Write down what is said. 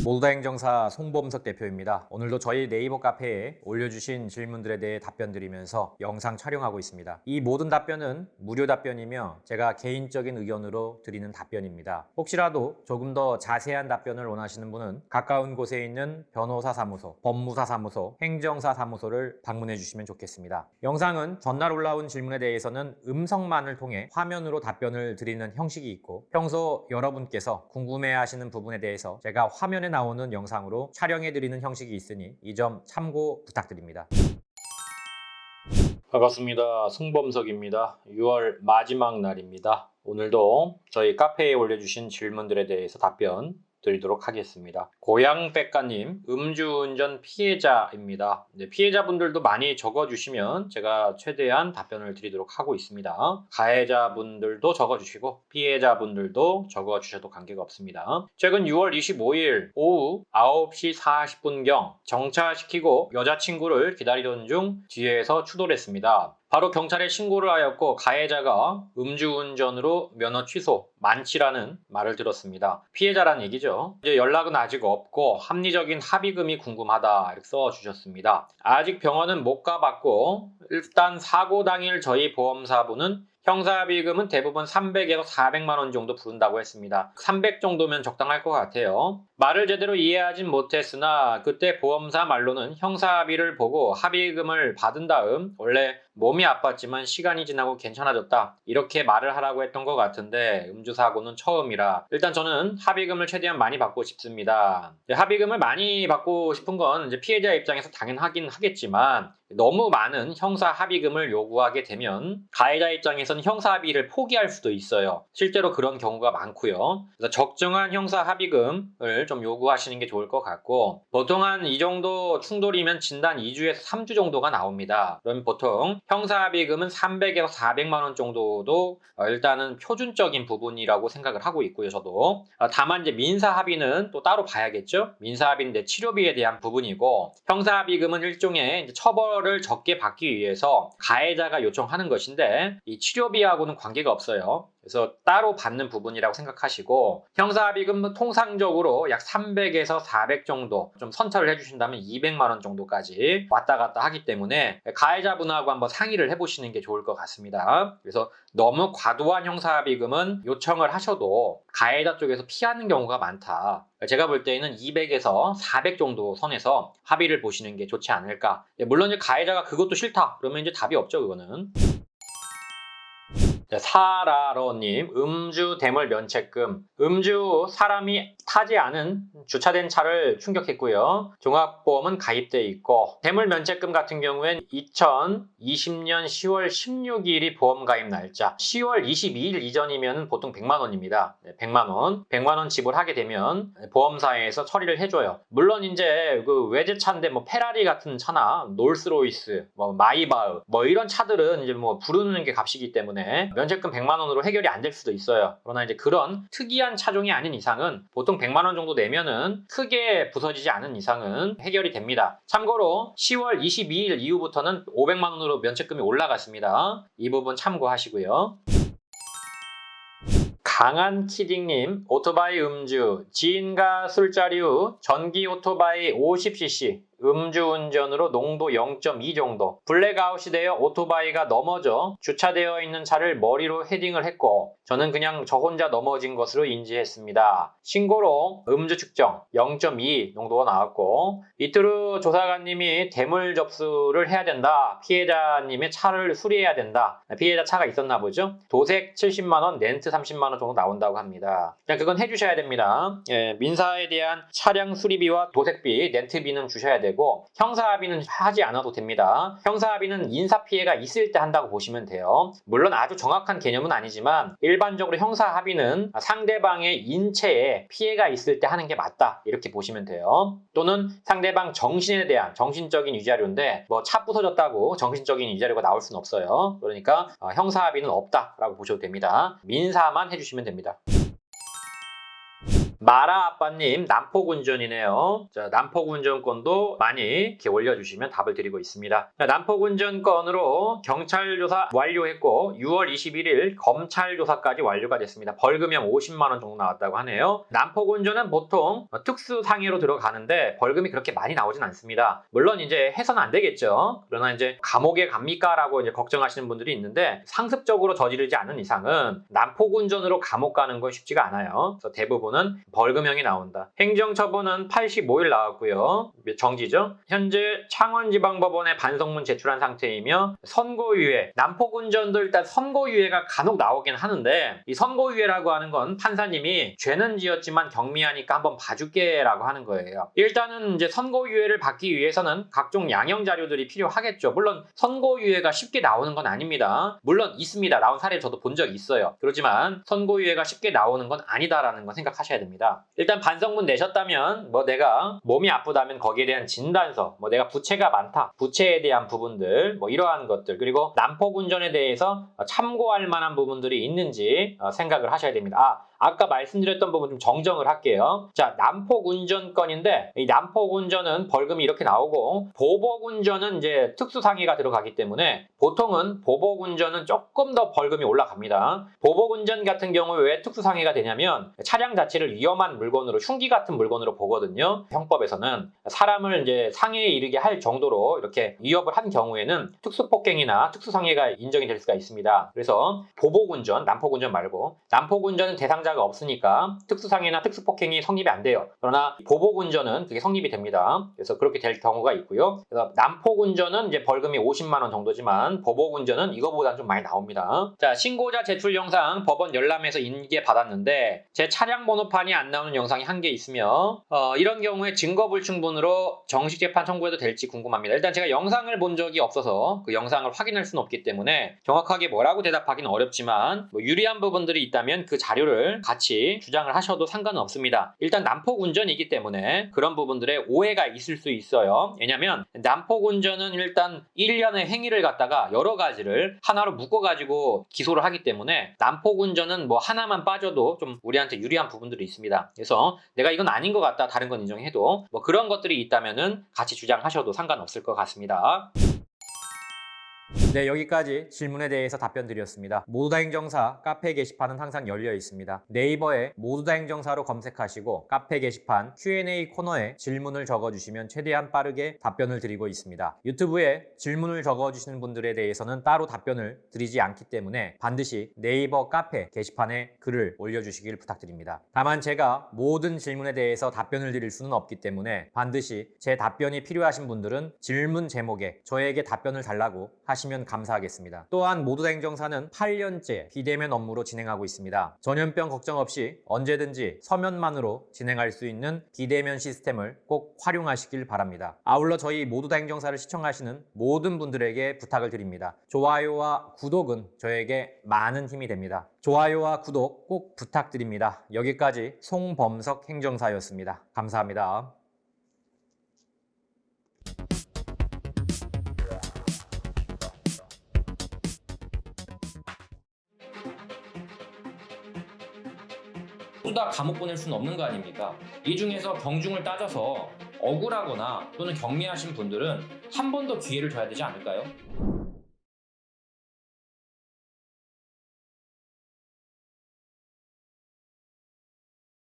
몰다행정사 송범석 대표입니다. 오늘도 저희 네이버 카페에 올려주신 질문들에 대해 답변 드리면서 영상 촬영하고 있습니다. 이 모든 답변은 무료 답변이며 제가 개인적인 의견으로 드리는 답변입니다. 혹시라도 조금 더 자세한 답변을 원하시는 분은 가까운 곳에 있는 변호사 사무소, 법무사 사무소, 행정사 사무소를 방문해 주시면 좋겠습니다. 영상은 전날 올라온 질문에 대해서는 음성만을 통해 화면으로 답변을 드리는 형식이 있고, 평소 여러분께서 궁금해하시는 부분에 대해서 제가 화면에 나오는 영상으로 촬영해드리는 형식이 있으니 이 점 참고 부탁드립니다. 반갑습니다. 송범석입니다. 6월 마지막 날입니다. 오늘도 저희 카페에 올려주신 질문들에 대해서 답변 드리도록 하겠습니다. 고양백가님, 음주운전 피해자입니다. 피해자분들도 많이 적어주시면 제가 최대한 답변을 드리도록 하고 있습니다. 가해자분들도 적어주시고 피해자분들도 적어주셔도 관계가 없습니다. 최근 6월 25일 오후 9시 40분경 정차시키고 여자친구를 기다리던 중 뒤에서 추돌 했습니다. 바로 경찰에 신고를 하였고 가해자가 음주운전으로 면허 취소, 만치라는 말을 들었습니다. 피해자란 얘기죠. 이제 연락은 아직 없고 합리적인 합의금이 궁금하다 이렇게 써주셨습니다. 아직 병원은 못 가봤고 일단 사고 당일 저희 보험사부는 형사합의금은 대부분 300에서 400만 원 정도 부른다고 했습니다. 300 정도면 적당할 것 같아요. 말을 제대로 이해하진 못했으나 그때 보험사 말로는 형사합의를 보고 합의금을 받은 다음 원래 몸이 아팠지만 시간이 지나고 괜찮아졌다 이렇게 말을 하라고 했던 것 같은데 음주사고는 처음이라 일단 저는 합의금을 최대한 많이 받고 싶습니다. 합의금을 많이 받고 싶은 건 이제 피해자 입장에서 당연하긴 하겠지만 너무 많은 형사 합의금을 요구하게 되면 가해자 입장에서는 형사 합의를 포기할 수도 있어요. 실제로 그런 경우가 많고요. 그래서 적정한 형사 합의금을 좀 요구하시는 게 좋을 것 같고 보통 한 이 정도 충돌이면 진단 2주에서 3주 정도가 나옵니다. 그럼 보통 형사 합의금은 300에서 400만 원 정도도 일단은 표준적인 부분이라고 생각을 하고 있고요. 저도 다만 이제 민사 합의는 또 따로 봐야겠죠. 민사 합의는 내 치료비에 대한 부분이고 형사 합의금은 일종의 이제 처벌을 적게 받기 위해서 가해자가 요청하는 것인데 이 치료비하고는 관계가 없어요. 그래서 따로 받는 부분이라고 생각하시고 형사합의금 통상적으로 약 300에서 400 정도 좀 선처를 해주신다면 200만 원 정도까지 왔다 갔다 하기 때문에 가해자분하고 한번 상의를 해보시는 게 좋을 것 같습니다. 그래서 너무 과도한 형사합의금은 요청을 하셔도 가해자 쪽에서 피하는 경우가 많다. 제가 볼 때는 200에서 400 정도 선에서 합의를 보시는 게 좋지 않을까. 물론 이제 가해자가 그것도 싫다. 그러면 이제 답이 없죠, 그거는. 사라러님, 음주 대물 면책금. 음주 사람이 타지 않은 주차된 차를 충격했고요. 종합보험은 가입돼 있고 대물 면책금 같은 경우엔 2020년 10월 16일이 보험 가입 날짜. 10월 22일 이전이면 보통 100만 원입니다. 100만 원. 100만 원 지불하게 되면 보험사에서 처리를 해줘요. 물론 이제 그 외제차인데 뭐 페라리 같은 차나 롤스로이스, 뭐 마이바흐, 뭐 이런 차들은 이제 뭐 부르는 게 값이기 때문에 면책금 100만 원으로 해결이 안 될 수도 있어요. 그러나 이제 그런 특이한 차종이 아닌 이상은 보통 100만 원 정도 내면은 크게 부서지지 않은 이상은 해결이 됩니다. 참고로 10월 22일 이후부터는 500만 원으로 면책금이 올라갔습니다. 이 부분 참고하시고요. 강한 키딩님, 오토바이 음주, 지인과 술자리 후 전기 오토바이 50cc, 음주운전으로 농도 0.2 정도, 블랙아웃이 되어 오토바이가 넘어져 주차되어 있는 차를 머리로 헤딩을 했고 저는 그냥 저 혼자 넘어진 것으로 인지했습니다. 신고로 음주 측정 0.2 농도가 나왔고 이틀 후 조사관님이 대물 접수를 해야 된다. 피해자님의 차를 수리해야 된다. 피해자 차가 있었나 보죠. 도색 70만 원, 렌트 30만 원 정도 나온다고 합니다. 그냥 그건 해주셔야 됩니다. 민사에 대한 차량 수리비와 도색비, 렌트비는 주셔야 되고 형사합의는 하지 않아도 됩니다. 형사합의는 인사피해가 있을 때 한다고 보시면 돼요. 물론 아주 정확한 개념은 아니지만 일반적으로 형사합의는 상대방의 인체에 피해가 있을 때 하는 게 맞다 이렇게 보시면 돼요. 또는 상대방 정신에 대한 정신적인 위자료인데 뭐 차 부서졌다고 정신적인 위자료가 나올 수는 없어요. 그러니까 형사합의는 없다라고 보셔도 됩니다. 민사만 해주시면 됩니다. 마라 아빠님 남포군전이네요. 자, 남포군전권도 많이 이렇게 올려주시면 답을 드리고 있습니다. 자, 남포군전건으로 경찰 조사 완료했고 6월 21일 검찰 조사까지 완료가 됐습니다. 벌금형 50만 원 정도 나왔다고 하네요. 남포군전은 보통 특수상해로 들어가는데 벌금이 그렇게 많이 나오진 않습니다. 물론 이제 해서는 안 되겠죠. 그러나 이제 감옥에 갑니까? 라고 이제 걱정하시는 분들이 있는데 상습적으로 저지르지 않은 이상은 남포군전으로 감옥 가는 건 쉽지가 않아요. 그래서 대부분은 벌금형이 나온다. 행정처분은 85일 나왔고요. 정지죠. 현재 창원지방법원에 반성문 제출한 상태이며 선고유예, 남포군전도 일단 선고유예가 간혹 나오긴 하는데 이 선고유예라고 하는 건 판사님이 죄는 지었지만 경미하니까 한번 봐줄게 라고 하는 거예요. 일단은 이제 선고유예를 받기 위해서는 각종 양형 자료들이 필요하겠죠. 물론 선고유예가 쉽게 나오는 건 아닙니다. 물론 있습니다. 나온 사례 저도 본 적이 있어요. 그렇지만 선고유예가 쉽게 나오는 건 아니다라는 건 생각하셔야 됩니다. 일단 반성문 내셨다면 뭐 내가 몸이 아프다면 거기에 대한 진단서, 뭐 내가 부채가 많다, 부채에 대한 부분들, 뭐 이러한 것들, 그리고 남포군전에 대해서 참고할 만한 부분들이 있는지 생각을 하셔야 됩니다. 아까 말씀드렸던 부분 좀 정정을 할게요. 자, 남포군전건인데 이 남포군전은 벌금이 이렇게 나오고 보복운전은 이제 특수상해가 들어가기 때문에 보통은 보복운전은 조금 더 벌금이 올라갑니다. 보복운전 같은 경우에 왜 특수상해가 되냐면 차량 자체를 위험한 물건으로 흉기 같은 물건으로 보거든요. 형법에서는 사람을 이제 상해에 이르게 할 정도로 이렇게 위협을 한 경우에는 특수폭행이나 특수상해가 인정이 될 수가 있습니다. 그래서 보복운전, 남포군전 말고 남포군전은 대상자가 없으니까 특수상해나 특수폭행이 성립이 안 돼요. 그러나 보복운전은 그게 성립이 됩니다. 그래서 그렇게 될 경우가 있고요. 그래서 남포군전은 이제 벌금이 50만 원 정도지만 보복운전은 이거보다는 좀 많이 나옵니다. 자, 신고자 제출 영상 법원 열람에서 인계 받았는데 제 차량 번호판이 안 나오는 영상이 한 개 있으며 이런 경우에 증거불충분으로 정식 재판 청구해도 될지 궁금합니다. 일단 제가 영상을 본 적이 없어서 그 영상을 확인할 수는 없기 때문에 정확하게 뭐라고 대답하기는 어렵지만 뭐 유리한 부분들이 있다면 그 자료를 같이 주장을 하셔도 상관은 없습니다. 일단 남포군전이기 때문에 그런 부분들에 오해가 있을 수 있어요. 왜냐면 남포군전은 일단 1년의 행위를 갖다가 여러 가지를 하나로 묶어가지고 기소를 하기 때문에 남포군전은 뭐 하나만 빠져도 좀 우리한테 유리한 부분들이 있습니다. 그래서 내가 이건 아닌 것 같다, 다른 건 인정해도 뭐 그런 것들이 있다면은 같이 주장하셔도 상관없을 것 같습니다. 네, 여기까지 질문에 대해서 답변 드렸습니다. 모두다 행정사 카페 게시판은 항상 열려 있습니다. 네이버에 모두다 행정사로 검색하시고 카페 게시판 Q&A 코너에 질문을 적어주시면 최대한 빠르게 답변을 드리고 있습니다. 유튜브에 질문을 적어주시는 분들에 대해서는 따로 답변을 드리지 않기 때문에 반드시 네이버 카페 게시판에 글을 올려주시길 부탁드립니다. 다만 제가 모든 질문에 대해서 답변을 드릴 수는 없기 때문에 반드시 제 답변이 필요하신 분들은 질문 제목에 저에게 답변을 달라고 하시면 감사하겠습니다. 또한 모두다 행정사는 8년째 비대면 업무로 진행하고 있습니다. 전염병 걱정 없이 언제든지 서면만으로 진행할 수 있는 비대면 시스템을 꼭 활용하시길 바랍니다. 아울러 저희 모두다 행정사를 시청하시는 모든 분들에게 부탁을 드립니다. 좋아요와 구독은 저에게 많은 힘이 됩니다. 좋아요와 구독 꼭 부탁드립니다. 여기까지 송범석 행정사였습니다. 감사합니다. 모두 다 감옥 보낼 수는 없는 거 아닙니까? 이 중에서 경중을 따져서 억울하거나 또는 경미하신 분들은 한 번 더 기회를 줘야 되지 않을까요?